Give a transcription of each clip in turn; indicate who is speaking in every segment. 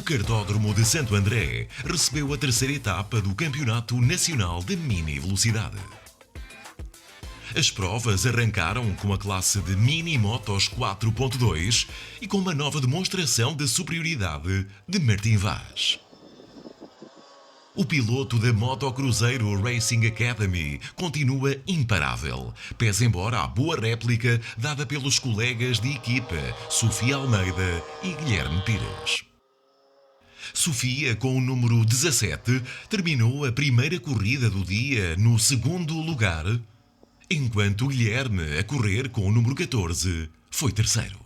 Speaker 1: Cartódromo de Santo André recebeu a terceira etapa do Campeonato Nacional de Mini Velocidade. As provas arrancaram com a classe de Mini Motos 4.2 e com uma nova demonstração de superioridade de Martim Vaz. O piloto da Moto Cruzeiro Racing Academy continua imparável, pese embora a boa réplica dada pelos colegas de equipa Sofia Almeida e Guilherme Pires. Sofia, com o número 17, terminou a primeira corrida do dia no segundo lugar, enquanto Guilherme, a correr com o número 14, foi terceiro.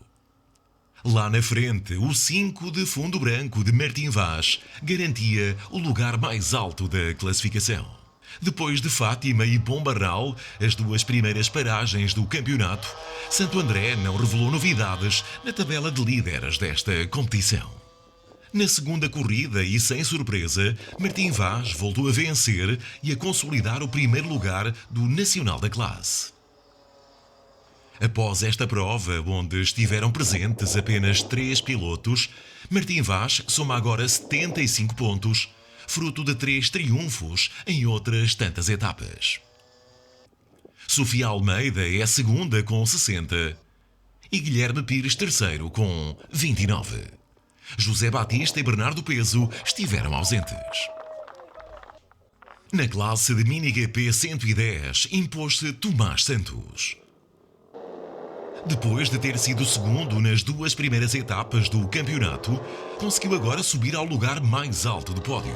Speaker 1: Lá na frente, o 5 de fundo branco de Martim Vaz garantia o lugar mais alto da classificação. Depois de Fátima e Bombarral, as duas primeiras paragens do campeonato, Santo André não revelou novidades na tabela de líderes desta competição. Na segunda corrida e sem surpresa, Martim Vaz voltou a vencer e a consolidar o primeiro lugar do Nacional da classe. Após esta prova, onde estiveram presentes apenas 3 pilotos, Martim Vaz soma agora 75 pontos, fruto de 3 triunfos em outras tantas etapas. Sofia Almeida é a segunda com 60 e Guilherme Pires terceiro com 29. José Batista e Bernardo Peso estiveram ausentes. Na classe de Mini GP 110, impôs-se Tomás Santos. Depois de ter sido segundo nas duas primeiras etapas do campeonato, conseguiu agora subir ao lugar mais alto do pódio.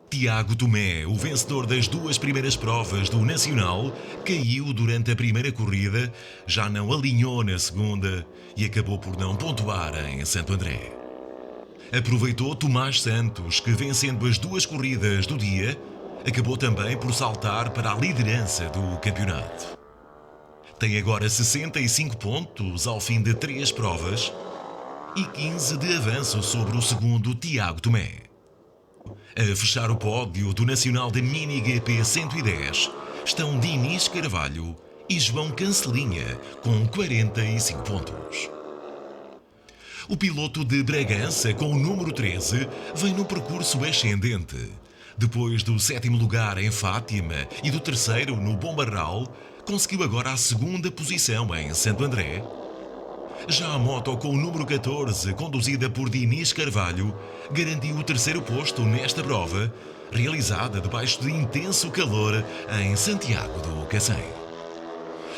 Speaker 1: Tiago Tomé, o vencedor das duas primeiras provas do Nacional, caiu durante a primeira corrida, já não alinhou na segunda e acabou por não pontuar em Santo André. Aproveitou Tomás Santos, que vencendo as duas corridas do dia, acabou também por saltar para a liderança do campeonato. Tem agora 65 pontos ao fim de 3 provas e 15 de avanço sobre o segundo Tiago Tomé. A fechar o pódio do Nacional de Mini GP 110 estão Dinis Carvalho e João Cancelinha com 45 pontos. O piloto de Bragança, com o número 13, vem no percurso ascendente. Depois do 7º lugar em Fátima e do 3º no Bombarral, conseguiu agora a segunda posição em Santo André. Já a moto com o número 14, conduzida por Dinis Carvalho, garantiu o 3º posto nesta prova, realizada debaixo de intenso calor em Santiago do Cacém.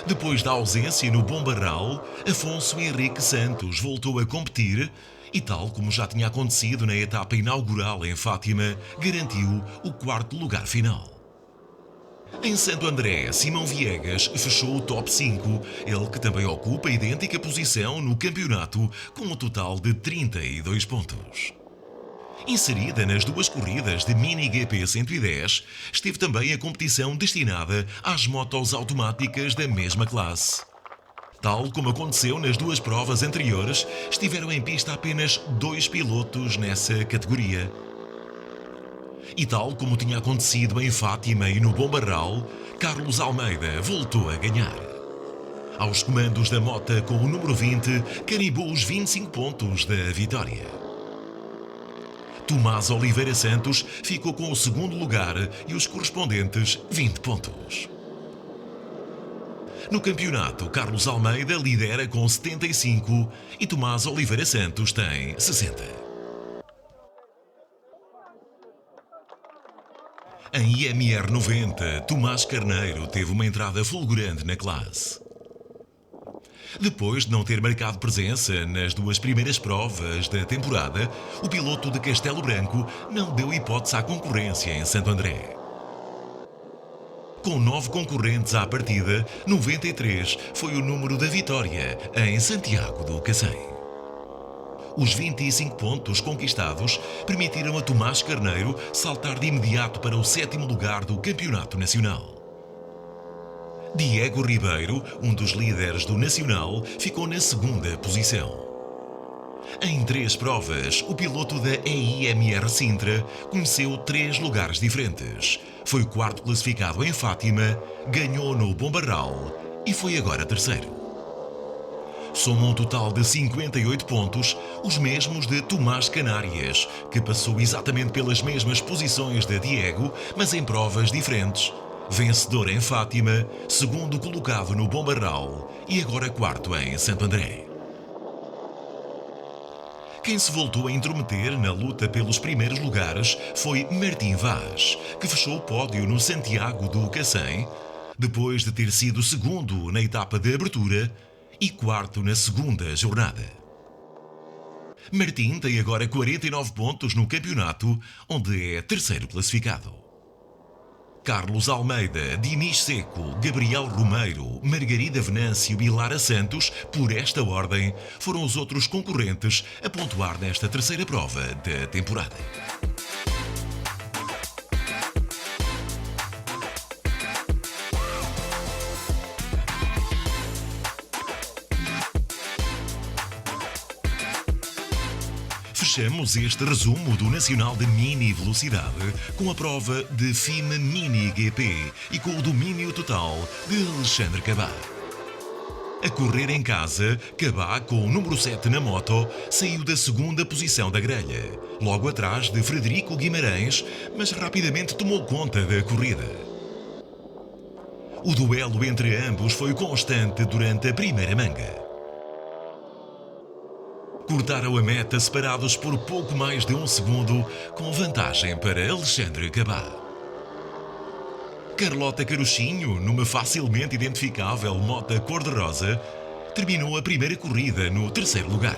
Speaker 1: Depois da ausência no Bombarral, Afonso Henrique Santos voltou a competir e, tal como já tinha acontecido na etapa inaugural em Fátima, garantiu o 4º lugar final. Em Santo André, Simão Viegas fechou o top 5, ele que também ocupa a idêntica posição no campeonato, com um total de 32 pontos. Inserida nas duas corridas de Mini GP 110, esteve também a competição destinada às motos automáticas da mesma classe. Tal como aconteceu nas duas provas anteriores, estiveram em pista apenas 2 pilotos nessa categoria. E tal como tinha acontecido em Fátima e no Bombarral, Carlos Almeida voltou a ganhar. Aos comandos da mota com o número 20, carimbou os 25 pontos da vitória. Tomás Oliveira Santos ficou com o segundo lugar e os correspondentes 20 pontos. No campeonato, Carlos Almeida lidera com 75 e Tomás Oliveira Santos tem 60. Em IMR 90, Tomás Carneiro teve uma entrada fulgurante na classe. Depois de não ter marcado presença nas duas primeiras provas da temporada, o piloto de Castelo Branco não deu hipótese à concorrência em Santo André. Com 9 concorrentes à partida, 93 foi o número da vitória em Santiago do Cacém. Os 25 pontos conquistados permitiram a Tomás Carneiro saltar de imediato para o 7º lugar do Campeonato Nacional. Diego Ribeiro, um dos líderes do Nacional, ficou na segunda posição. Em 3 provas, o piloto da EIMR Sintra conheceu 3 lugares diferentes. Foi o 4º classificado em Fátima, ganhou no Bombarral e foi agora terceiro. soma um total de 58 pontos, os mesmos de Tomás Canárias, que passou exatamente pelas mesmas posições de Diego, mas em provas diferentes. Vencedor em Fátima, segundo colocado no Bombarral e agora quarto em Santo André. Quem se voltou a intrometer na luta pelos primeiros lugares foi Martim Vaz, que fechou o pódio no Santiago do Cacém, depois de ter sido segundo na etapa de abertura e quarto na segunda jornada. Martim tem agora 49 pontos no campeonato, onde é terceiro classificado. Carlos Almeida, Dinis Seco, Gabriel Romeiro, Margarida Venâncio e Lara Santos, por esta ordem, foram os outros concorrentes a pontuar nesta terceira prova da temporada. Fechamos este resumo do Nacional de Mini Velocidade com a prova de FIM Mini GP e com o domínio total de Alexandre Cabá. A correr em casa, Cabá, com o número 7 na moto, saiu da segunda posição da grelha, logo atrás de Frederico Guimarães, mas rapidamente tomou conta da corrida. O duelo entre ambos foi constante durante a primeira manga. Cortaram a meta separados por pouco mais de um segundo, com vantagem para Alexandre Cabá. Carlota Carochinho, numa facilmente identificável moto cor-de-rosa, terminou a primeira corrida no terceiro lugar.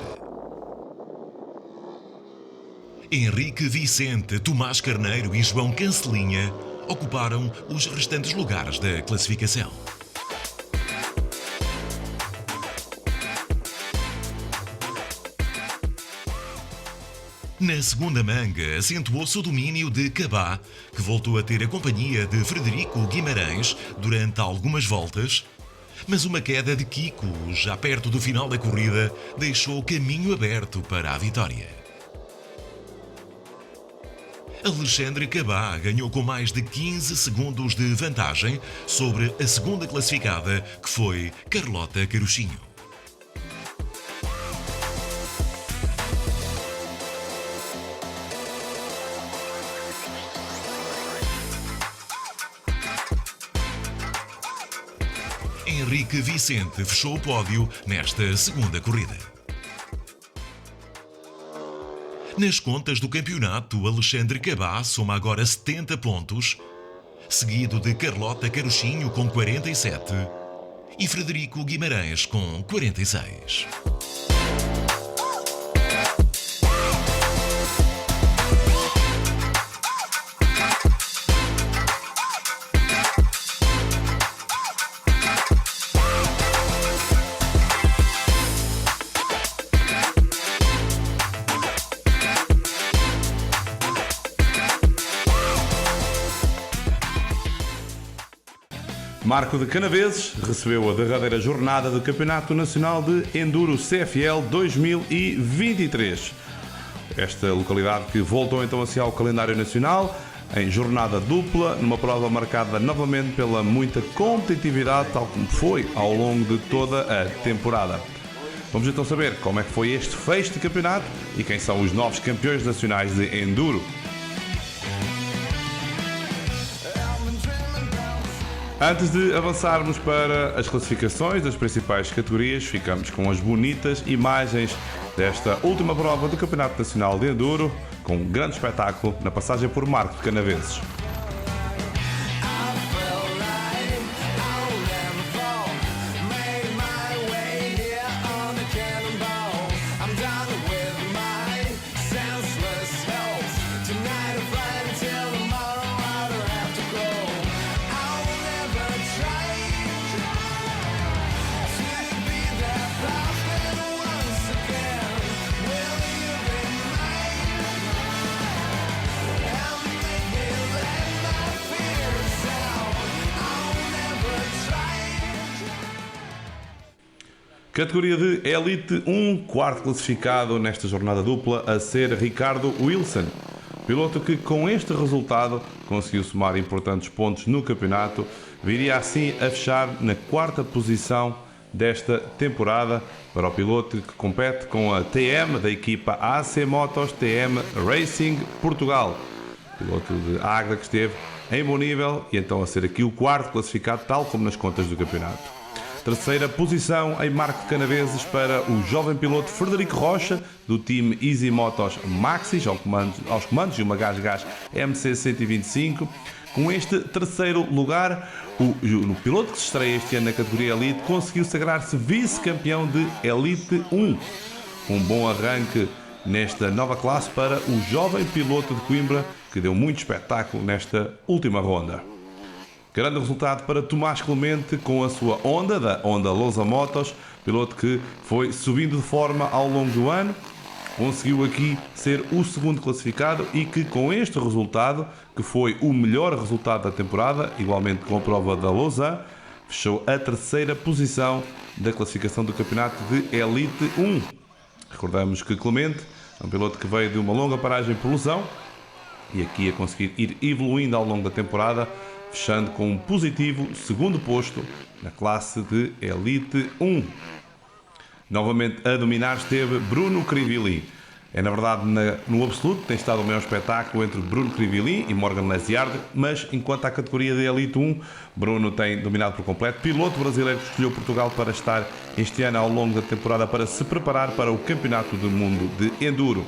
Speaker 1: Henrique Vicente, Tomás Carneiro e João Cancelinha ocuparam os restantes lugares da classificação. Na segunda manga, acentuou-se o domínio de Cabá, que voltou a ter a companhia de Frederico Guimarães durante algumas voltas, mas uma queda de Kiko, já perto do final da corrida, deixou o caminho aberto para a vitória. Alexandre Cabá ganhou com mais de 15 segundos de vantagem sobre a segunda classificada, que foi Carlota Carochinho. Henrique Vicente fechou o pódio nesta segunda corrida. Nas contas do campeonato, Alexandre Cabá soma agora 70 pontos, seguido de Carlota Carochinho com 47 e Frederico Guimarães com 46.
Speaker 2: Marco de Canaveses recebeu a derradeira jornada do Campeonato Nacional de Enduro CFL 2023. Esta localidade que voltou então assim ao calendário nacional em jornada dupla, numa prova marcada novamente pela muita competitividade, tal como foi ao longo de toda a temporada. Vamos então saber como é que foi este fecho de campeonato e quem são os novos campeões nacionais de Enduro. Antes de avançarmos para as classificações das principais categorias, ficamos com as bonitas imagens desta última prova do Campeonato Nacional de Enduro, com um grande espetáculo na passagem por Marco de Canaveses. Categoria de Elite 1, quarto classificado nesta jornada dupla a ser Ricardo Wilson. Piloto que com este resultado conseguiu somar importantes pontos no campeonato, viria assim a fechar na quarta posição desta temporada para o piloto que compete com a TM da equipa AC Motos TM Racing Portugal. Piloto de Águeda que esteve em bom nível e então a ser aqui o quarto classificado, tal como nas contas do campeonato. Terceira posição em marco de Canaveses para o jovem piloto Frederico Rocha, do time Easy Motos Maxis, aos comandos de uma Gás MC 125. Com este terceiro lugar, o piloto que se estreia este ano na categoria Elite conseguiu sagrar-se vice-campeão de Elite 1. Um bom arranque nesta nova classe para o jovem piloto de Coimbra, que deu muito espetáculo nesta última ronda. Grande resultado para Tomás Clemente com a sua Honda, da Honda Lousa Motos, piloto que foi subindo de forma ao longo do ano, conseguiu aqui ser o segundo classificado e que com este resultado, que foi o melhor resultado da temporada, igualmente com a prova da Lausanne, fechou a terceira posição da classificação do campeonato de Elite 1. Recordamos que Clemente é um piloto que veio de uma longa paragem por lesão e aqui a conseguir ir evoluindo ao longo da temporada, fechando com um positivo segundo posto na classe de Elite 1. Novamente a dominar esteve Bruno Crivelli. É na verdade no absoluto tem estado o maior espetáculo entre Bruno Crivelli e Morgan Lesiard, mas enquanto à categoria de Elite 1, Bruno tem dominado por completo. Piloto brasileiro que escolheu Portugal para estar este ano ao longo da temporada para se preparar para o Campeonato do Mundo de Enduro.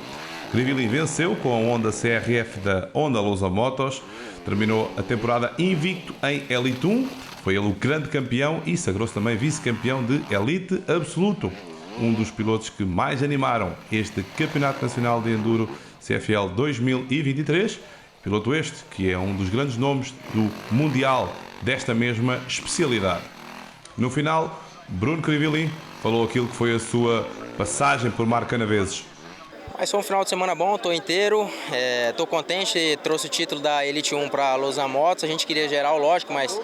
Speaker 2: Crivelli venceu com a Honda CRF da Honda Lousa Motos, terminou a temporada invicto em Elite 1, foi ele o grande campeão e sagrou-se também vice-campeão de Elite Absoluto. Um dos pilotos que mais animaram este Campeonato Nacional de Enduro CFL 2023, piloto este que é um dos grandes nomes do Mundial desta mesma especialidade. No final, Bruno Crivelli falou aquilo que foi a sua passagem por Marco Canaveses.
Speaker 3: Mas foi um final de semana bom, estou inteiro, estou contente, trouxe o título da Elite 1 para a Lausanne Motos, a gente queria geral, lógico, mas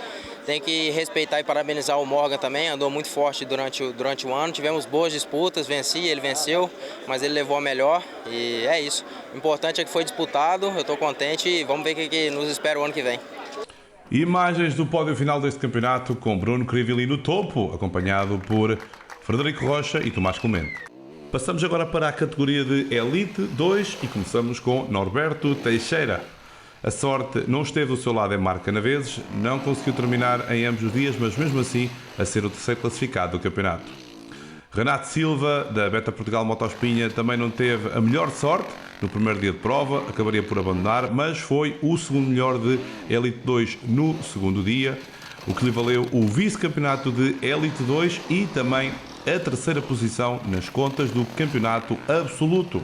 Speaker 3: tem que respeitar e parabenizar o Morgan também, andou muito forte durante o ano, tivemos boas disputas, venci, ele venceu, mas ele levou a melhor e é isso. O importante é que foi disputado, eu estou contente e vamos ver o que nos espera o ano que vem.
Speaker 2: Imagens do pódio final deste campeonato com Bruno Crivelli no topo, acompanhado por Frederico Rocha e Tomás Clemente. Passamos agora para a categoria de Elite 2 e começamos com Norberto Teixeira. A sorte não esteve do seu lado em Marco Canaveses, não conseguiu terminar em ambos os dias, mas mesmo assim a ser o terceiro classificado do campeonato. Renato Silva, da Beta Portugal Motospinha, também não teve a melhor sorte no primeiro dia de prova, acabaria por abandonar, mas foi o segundo melhor de Elite 2 no segundo dia, o que lhe valeu o vice-campeonato de Elite 2 e também a terceira posição nas contas do campeonato absoluto.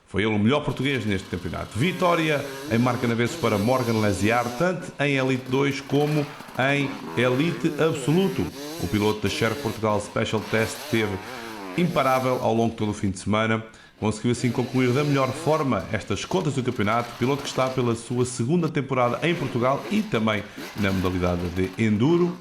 Speaker 2: Foi ele o melhor português neste campeonato. Vitória em Marco Canaveses para Morgan Lesiard, tanto em Elite 2 como em Elite Absoluto. O piloto da Sherco Portugal Special Test esteve imparável ao longo de todo o fim de semana. Conseguiu assim concluir da melhor forma estas contas do campeonato. Piloto que está pela sua segunda temporada em Portugal e também na modalidade de Enduro.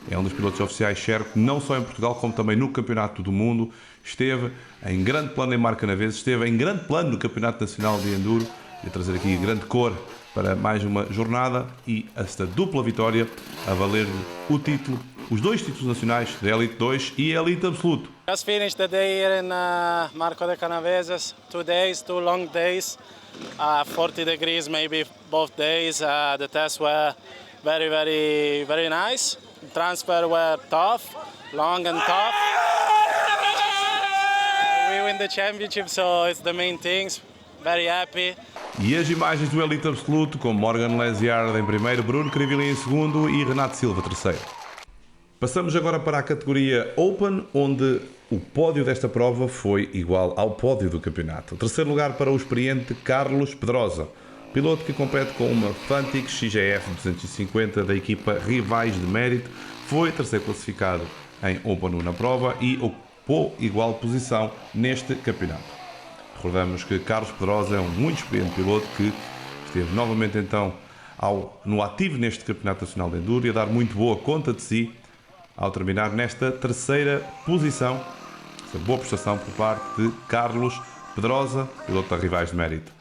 Speaker 2: É um dos pilotos oficiais Sherco, não só em Portugal, como também no Campeonato do Mundo. Esteve em grande plano em Marco Canaveses, esteve em grande plano no Campeonato Nacional de Enduro. E a trazer aqui grande cor para mais uma jornada e esta dupla vitória a valer o título, os dois títulos nacionais de Elite 2 e Elite Absoluto.
Speaker 4: Just finished the day here in Marco de Canaveses. 2 days, 2 long days, 40 degrees maybe both days. The tests were very nice. Transfer were tough, long and tough. We win the championship, so it's the main things. Very happy.
Speaker 2: E as imagens do Elite Absoluto com Morgan Lesiard em primeiro, Bruno Crivelli em segundo e Renato Silva terceiro. Passamos agora para a categoria Open, onde o pódio desta prova foi igual ao pódio do campeonato. O terceiro lugar para o experiente Carlos Pedrosa, piloto que compete com uma Fantic XGF 250 da equipa Rivais de Mérito, foi terceiro classificado em Open 1 na prova e ocupou igual posição neste campeonato. Recordamos que Carlos Pedrosa é um muito experiente piloto que esteve novamente então no ativo neste Campeonato Nacional de Enduro e a dar muito boa conta de si ao terminar nesta terceira posição. Essa boa prestação por parte de Carlos Pedrosa, piloto da Rivais de Mérito.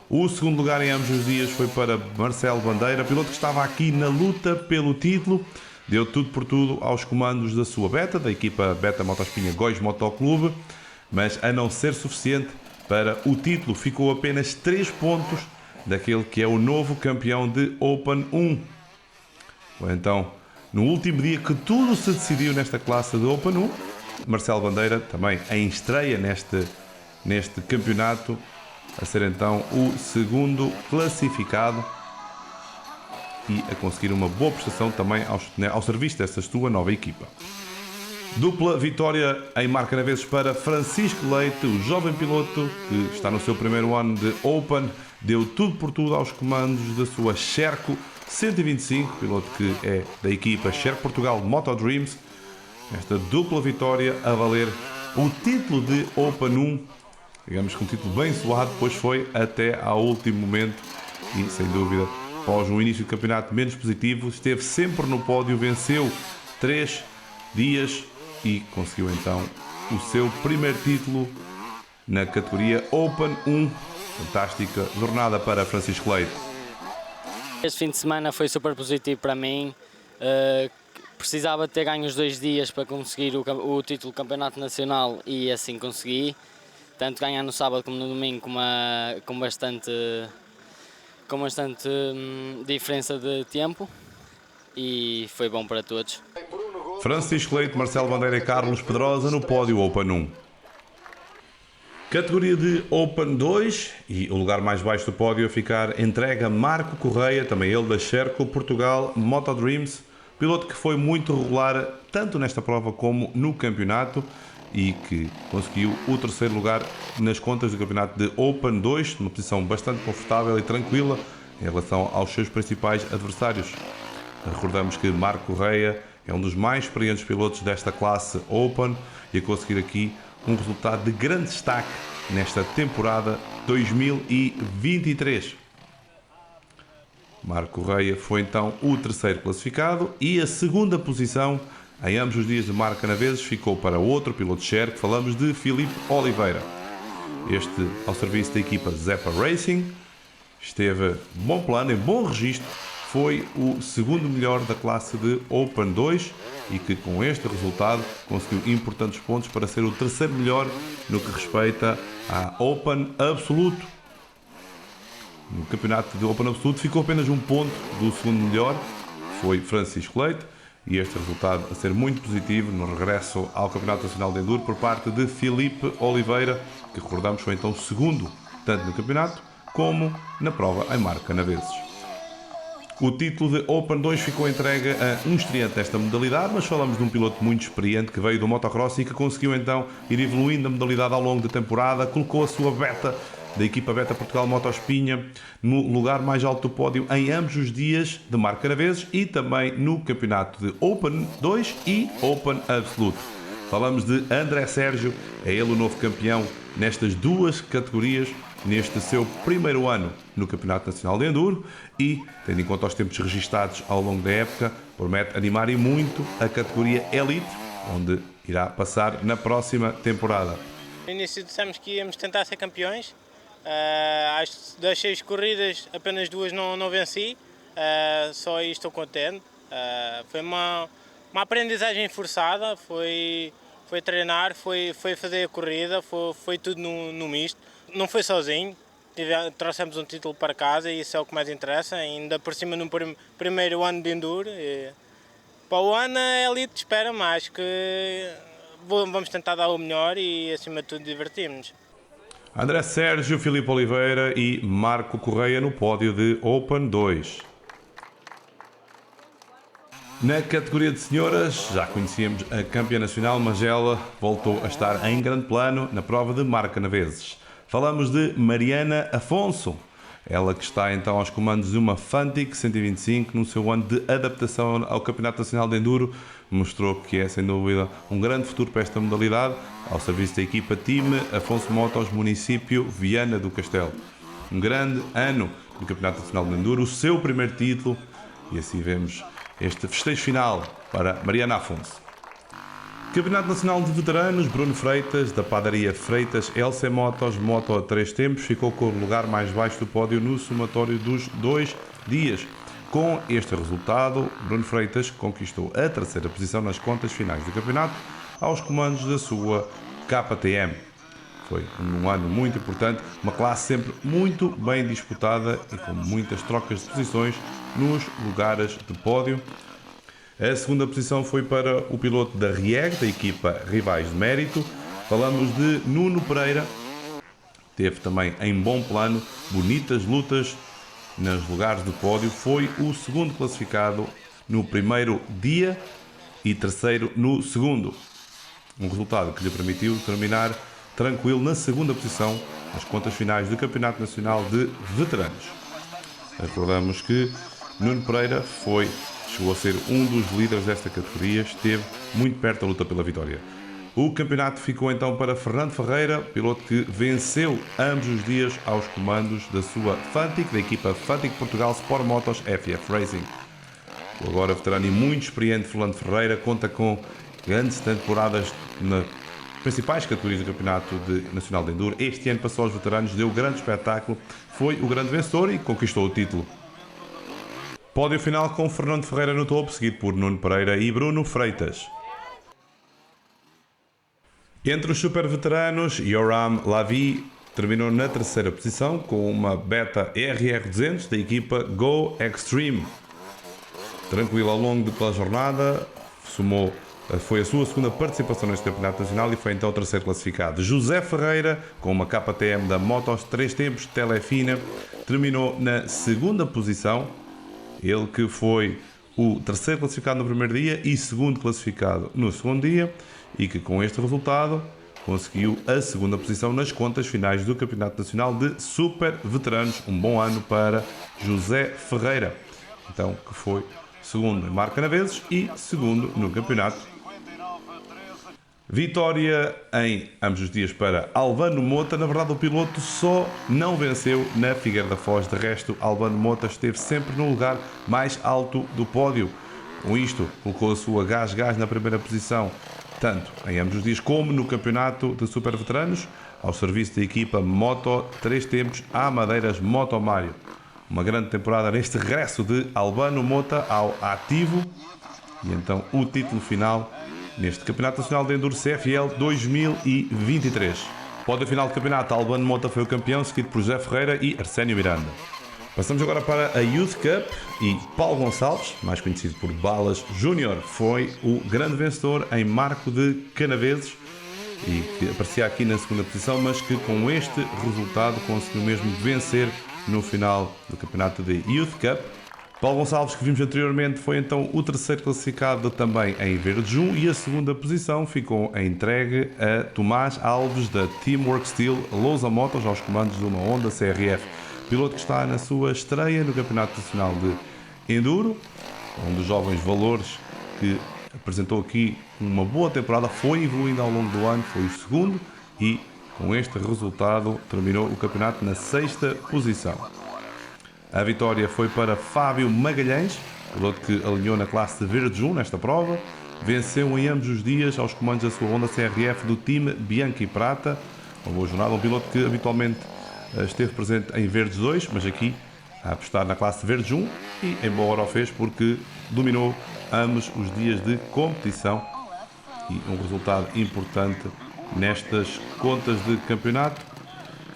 Speaker 2: O segundo lugar em ambos os dias foi para Marcelo Bandeira, piloto que estava aqui na luta pelo título, deu tudo por tudo aos comandos da sua Beta, da equipa Beta Motospinha Góis Motoclube, mas a não ser suficiente para o título, ficou apenas 3 pontos daquele que é o novo campeão de Open 1. Ou então, no último dia que tudo se decidiu nesta classe de Open 1, Marcelo Bandeira, também em estreia neste campeonato, a ser então o segundo classificado e a conseguir uma boa prestação também ao serviço dessa sua nova equipa. Dupla vitória em Marca Naveses para Francisco Leite, o jovem piloto que está no seu primeiro ano de Open, deu tudo por tudo aos comandos da sua Sherco 125, piloto que é da equipa Sherco Portugal Moto Dreams. Esta dupla vitória a valer o título de Open 1, digamos que um título bem suado, pois foi até ao último momento e, sem dúvida, após um início de campeonato menos positivo, esteve sempre no pódio, venceu 3 dias e conseguiu então o seu primeiro título na categoria Open 1. Fantástica jornada para Francisco Leite.
Speaker 5: Este fim de semana foi super positivo para mim. Precisava ter ganho os 2 dias para conseguir o título do Campeonato Nacional e assim consegui. Tanto ganhar no sábado como no domingo com bastante diferença de tempo e foi bom para todos.
Speaker 2: Francisco Leite, Marcelo Bandeira e Carlos Pedrosa no pódio Open 1. Categoria de Open 2 e o lugar mais baixo do pódio a ficar entregue a Marco Correia, também ele da Sherco Portugal Moto Dreams, piloto que foi muito regular tanto nesta prova como no campeonato e que conseguiu o 3º lugar nas contas do campeonato de Open 2, numa posição bastante confortável e tranquila em relação aos seus principais adversários. Recordamos que Marco Correia é um dos mais experientes pilotos desta classe Open e a conseguir aqui um resultado de grande destaque nesta temporada 2023. Marco Correia foi então o 3º classificado e a 2ª posição em ambos os dias de Marca Naveses ficou para outro piloto Sherco, falamos de Filipe Oliveira. Este ao serviço da equipa Zepa Racing, esteve bom plano, em bom registro, foi o 2º melhor da classe de Open 2 e que com este resultado conseguiu importantes pontos para ser o 3º melhor no que respeita à Open Absoluto. No campeonato de Open Absoluto ficou apenas um ponto do 2º melhor, foi Francisco Leite, e este resultado a ser muito positivo no regresso ao Campeonato Nacional de Enduro por parte de Filipe Oliveira, que recordamos foi então 2º tanto no campeonato como na prova em Marca Naveses. O título de Open 2 ficou entregue a um estreante desta modalidade, mas falamos de um piloto muito experiente que veio do motocross e que conseguiu então ir evoluindo a modalidade ao longo da temporada, colocou a sua Beta da equipa Beta Portugal Motospinha no lugar mais alto do pódio em ambos os dias de Marca Naveses e também no campeonato de Open 2 e Open Absolute. Falamos de André Sérgio, é ele o novo campeão nestas duas categorias, neste seu primeiro ano no Campeonato Nacional de Enduro e, tendo em conta os tempos registados ao longo da época, promete animar e muito a categoria Elite, onde irá passar na próxima temporada.
Speaker 4: No início dissemos que íamos tentar ser campeões, das 6 corridas apenas 2 não venci, só aí estou contente. Foi uma aprendizagem forçada, foi treinar, foi fazer a corrida, foi tudo no misto. Não foi sozinho, trouxemos um título para casa e isso é o que mais interessa, ainda por cima no primeiro ano de Enduro. Para o ano a Elite espera mais, que vamos tentar dar o melhor e acima de tudo divertirmos-nos.
Speaker 2: André Sérgio, Filipe Oliveira e Marco Correia no pódio de Open 2. Na categoria de senhoras, já conhecíamos a campeã nacional, mas ela voltou a estar em grande plano na prova de Marca Naveses. Falamos de Mariana Afonso, ela que está então aos comandos de uma Fantic 125 no seu ano de adaptação ao Campeonato Nacional de Enduro, mostrou que é sem dúvida um grande futuro para esta modalidade, ao serviço da equipa Time Afonso Motos, município Viana do Castelo. Um grande ano do Campeonato Nacional de Enduro, o seu primeiro título, e assim vemos este festejo final para Mariana Afonso. Campeonato Nacional de Veteranos, Bruno Freitas, da padaria Freitas LC Motos, moto a 3 tempos, ficou com o lugar mais baixo do pódio no somatório dos 2 dias. Com este resultado, Bruno Freitas conquistou a terceira posição nas contas finais do campeonato aos comandos da sua KTM. Foi um ano muito importante, uma classe sempre muito bem disputada e com muitas trocas de posições nos lugares de pódio. A segunda posição foi para o piloto da RIEG, da equipa Rivais de Mérito. Falamos de Nuno Pereira. Teve também em bom plano bonitas lutas nos lugares de pódio. Foi o segundo classificado no primeiro dia e terceiro no segundo. Um resultado que lhe permitiu terminar tranquilo na segunda posição nas contas finais do Campeonato Nacional de Veteranos. Recordamos que Nuno Pereira chegou a ser um dos líderes desta categoria, esteve muito perto da luta pela vitória. O campeonato ficou então para Fernando Ferreira, piloto que venceu ambos os dias aos comandos da sua Fantic, da equipa Fantic Portugal Sport Motos FF Racing. O agora veterano e muito experiente Fernando Ferreira conta com grandes temporadas nas principais categorias do Campeonato Nacional de Enduro. Este ano passou aos veteranos, deu grande espetáculo, foi o grande vencedor e conquistou o título. Pódio final com Fernando Ferreira no topo, seguido por Nuno Pereira e Bruno Freitas. Entre os super veteranos, Yoram Lavie terminou na terceira posição com uma Beta RR200 da equipa Go Extreme. Tranquilo ao longo da jornada, foi a sua segunda participação neste campeonato nacional e foi então o terceiro classificado. José Ferreira, com uma KTM da Motos 3 tempos Telefina, terminou na segunda posição. Ele que foi o terceiro classificado no primeiro dia e segundo classificado no segundo dia, e que com este resultado conseguiu a segunda posição nas contas finais do Campeonato Nacional de Super Veteranos. Um bom ano para José Ferreira, então, que foi segundo em Marco Canaveses e segundo no campeonato. Vitória em ambos os dias para Albano Mota. Na verdade, o piloto só não venceu na Figueira da Foz. De resto, Albano Mota esteve sempre no lugar mais alto do pódio. Com isto, colocou a sua Gás na primeira posição, tanto em ambos os dias como no campeonato de Super Veteranos, ao serviço da equipa Moto 3 tempos Amadeiras Moto Mário. Uma grande temporada neste regresso de Albano Mota ao ativo e então o título final neste Campeonato Nacional de Enduro CFL 2023. Pódio final do campeonato, Albano Mota foi o campeão, seguido por José Ferreira e Arsénio Miranda. Passamos agora para a Youth Cup e Paulo Gonçalves, mais conhecido por Balas Júnior, foi o grande vencedor em Marco de Canaveses e que aparecia aqui na segunda posição, mas que com este resultado conseguiu mesmo vencer no final do campeonato de Youth Cup. Paulo Gonçalves, que vimos anteriormente, foi então o terceiro classificado também em Verde Jun e a segunda posição ficou entregue a Tomás Alves da Teamwork Steel Lousa Motos aos comandos de uma Honda CRF. Piloto que está na sua estreia no Campeonato Nacional de Enduro, um dos jovens valores que apresentou aqui uma boa temporada, foi evoluindo ao longo do ano, foi o segundo e com este resultado terminou o campeonato na sexta posição. A vitória foi para Fábio Magalhães, piloto que alinhou na classe de Verde Jun nesta prova, venceu em ambos os dias aos comandos da sua Honda CRF do time Bianchi Prata. Uma boa jornada, um piloto que habitualmente esteve presente em Verdes 2, mas aqui a apostar na classe de Verde Jun e em boa hora o fez porque dominou ambos os dias de competição e um resultado importante nestas contas de campeonato.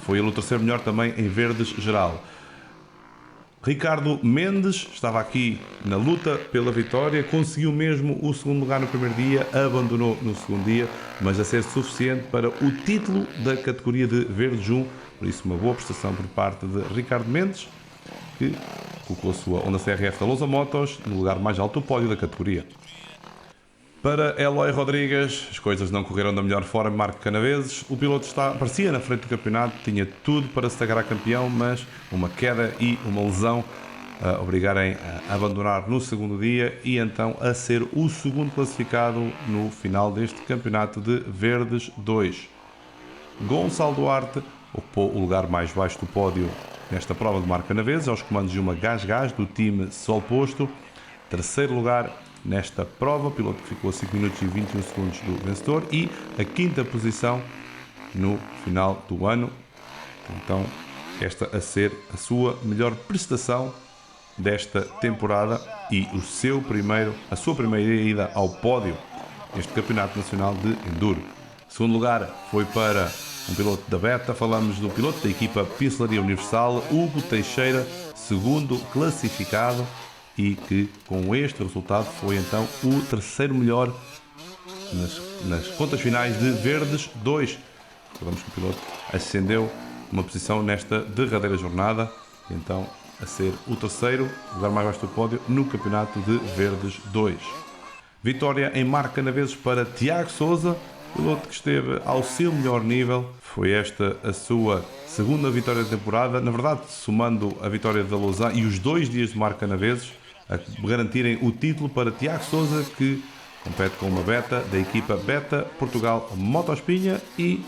Speaker 2: Foi ele o terceiro melhor também em Verdes geral. Ricardo Mendes estava aqui na luta pela vitória, conseguiu mesmo o segundo lugar no primeiro dia, abandonou no segundo dia, mas a ser suficiente para o título da categoria de Verde Jun. Por isso, uma boa prestação por parte de Ricardo Mendes, que colocou a sua Honda CRF da Lousa Motos no lugar mais alto do pódio da categoria. Para Eloy Rodrigues, as coisas não correram da melhor forma em Marco Canaveses. O piloto parecia na frente do campeonato, tinha tudo para se sagrar campeão, mas uma queda e uma lesão obrigarem a abandonar no segundo dia e então a ser o segundo classificado no final deste campeonato de Verdes 2. Gonçalo Duarte ocupou o lugar mais baixo do pódio nesta prova de Marco Canaveses, aos comandos de uma Gás do time Sol Posto. Terceiro lugar nesta prova, piloto que ficou a 5 minutos e 21 segundos do vencedor, e a quinta posição no final do ano. Então, esta a ser a sua melhor prestação desta temporada e a sua primeira ida ao pódio neste Campeonato Nacional de Enduro. Segundo lugar foi para um piloto da Beta, falamos do piloto da equipa Pincelaria Universal, Hugo Teixeira, segundo classificado, e que com este resultado foi então o terceiro melhor nas contas finais de Verdes 2. Recordamos que o piloto ascendeu uma posição nesta derradeira jornada, então a ser o terceiro lugar mais baixo do pódio no Campeonato de Verdes 2. Vitória em Marco Canaveses para Tiago Sousa, piloto que esteve ao seu melhor nível. Foi esta a sua segunda vitória da temporada, na verdade somando a vitória da Lausanne e os 2 dias de Marco Canaveses, a garantirem o título para Tiago Sousa, que compete com uma Beta da equipa Beta Portugal Motospinha e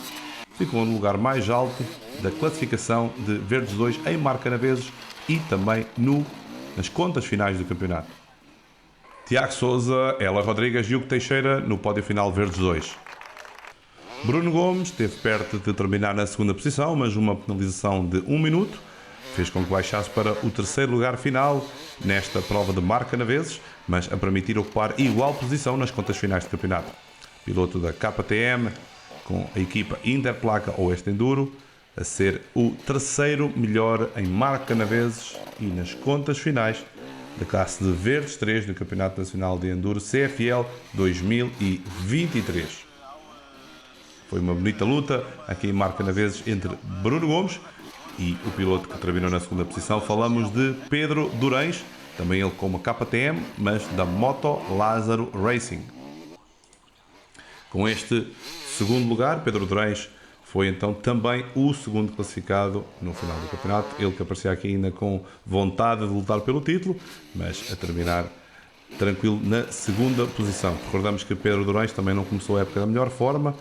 Speaker 2: ficou no lugar mais alto da classificação de Verdes 2 em Marco Canaveses e também nas contas finais do campeonato. Tiago Sousa, Ela Rodrigues e Hugo Teixeira no pódio final Verdes 2. Bruno Gomes esteve perto de terminar na segunda posição, mas uma penalização de 1 minuto fez com que baixasse para o terceiro lugar final nesta prova de Marco Canaveses, mas a permitir ocupar igual posição nas contas finais do campeonato. Piloto da KTM com a equipa Interplaca Oeste Enduro, a ser o terceiro melhor em Marco Canaveses e nas contas finais da classe de Verdes 3 do Campeonato Nacional de Enduro CFL 2023. Foi uma bonita luta aqui em Marco Canaveses entre Bruno Gomes e o piloto que terminou na segunda posição. Falamos de Pedro Durães, também ele com uma KTM, mas da Moto Lázaro Racing. Com este segundo lugar, Pedro Durães foi então também o segundo classificado no final do campeonato. Ele que aparecia aqui ainda com vontade de lutar pelo título, mas a terminar tranquilo na segunda posição. Recordamos que Pedro Durães também não começou a época da melhor forma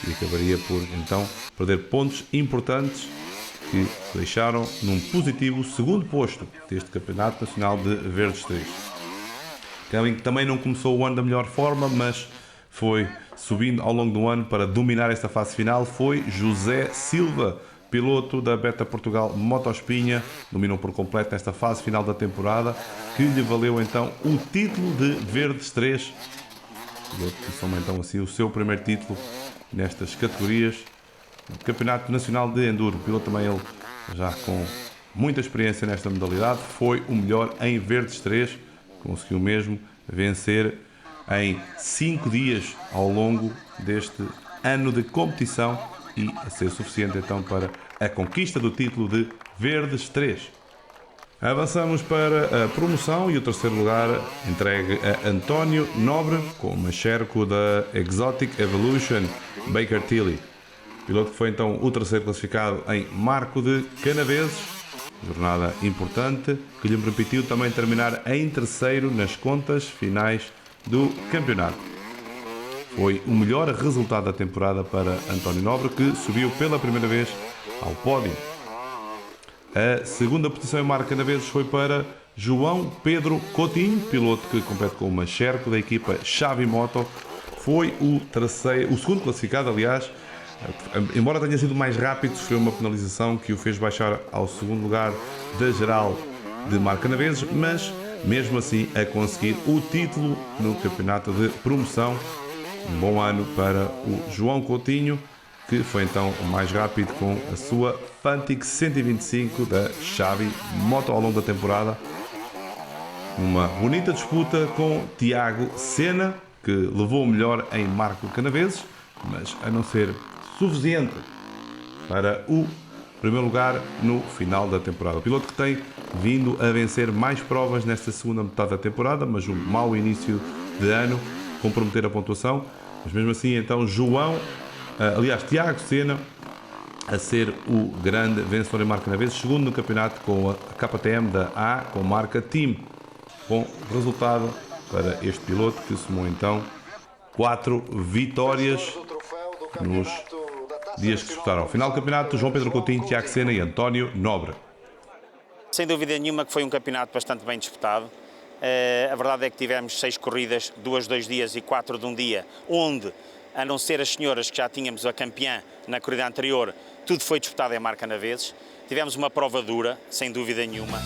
Speaker 2: e acabaria por então perder pontos importantes que deixaram num positivo segundo posto deste Campeonato Nacional de Verdes 3. Quem também não começou o ano da melhor forma, mas foi subindo ao longo do ano para dominar esta fase final, foi José Silva, piloto da Beta Portugal Motospinha, dominou por completo nesta fase final da temporada, que lhe valeu então o título de Verdes 3. Piloto que soma então assim o seu primeiro título nestas categorias do Campeonato Nacional de Enduro. Piloto também ele já com muita experiência nesta modalidade, foi o melhor em Verdes 3, conseguiu mesmo vencer em 5 dias ao longo deste ano de competição e a ser suficiente então para a conquista do título de Verdes 3. Avançamos para a promoção e o terceiro lugar entregue a António Nobre com o Macherco da Exotic Evolution Baker Tilly. Piloto que foi então o terceiro classificado em Marco de Canaveses, jornada importante que lhe permitiu também terminar em terceiro nas contas finais do campeonato. Foi o melhor resultado da temporada para António Nobre, que subiu pela primeira vez ao pódio. A segunda posição em Marco Canaveses foi para João Pedro Coutinho, piloto que compete com o Macherco da equipa Xavi Moto. Foi o segundo classificado, aliás, embora tenha sido mais rápido, sofreu uma penalização que o fez baixar ao segundo lugar da geral de Marco Canaveses, mas mesmo assim a conseguir o título no campeonato de promoção. Um bom ano para o João Coutinho, que foi então o mais rápido com a sua Fantic 125 da Xavi Moto ao longo da temporada. Uma bonita disputa com Tiago Sena, que levou o melhor em Marco Canaveses, mas a não ser suficiente para o primeiro lugar no final da temporada. O piloto que tem vindo a vencer mais provas nesta segunda metade da temporada, mas um mau início de ano comprometer a pontuação. Mas mesmo assim, então, Tiago Sena a ser o grande vencedor em Marco Canaveses, segundo no campeonato com a KTM da A com marca Team. Bom resultado para este piloto que somou então 4 vitórias nos dias que disputaram. Final do campeonato, João Pedro Coutinho, Tiago Sena e António Nobre.
Speaker 6: Sem dúvida nenhuma que foi um campeonato bastante bem disputado. A verdade é que tivemos 6 corridas, 2 de 2 dias e 4 de um dia, onde, a não ser as senhoras que já tínhamos a campeã na corrida anterior, tudo foi disputado em Marco Canaveses. Tivemos uma prova dura, sem dúvida nenhuma.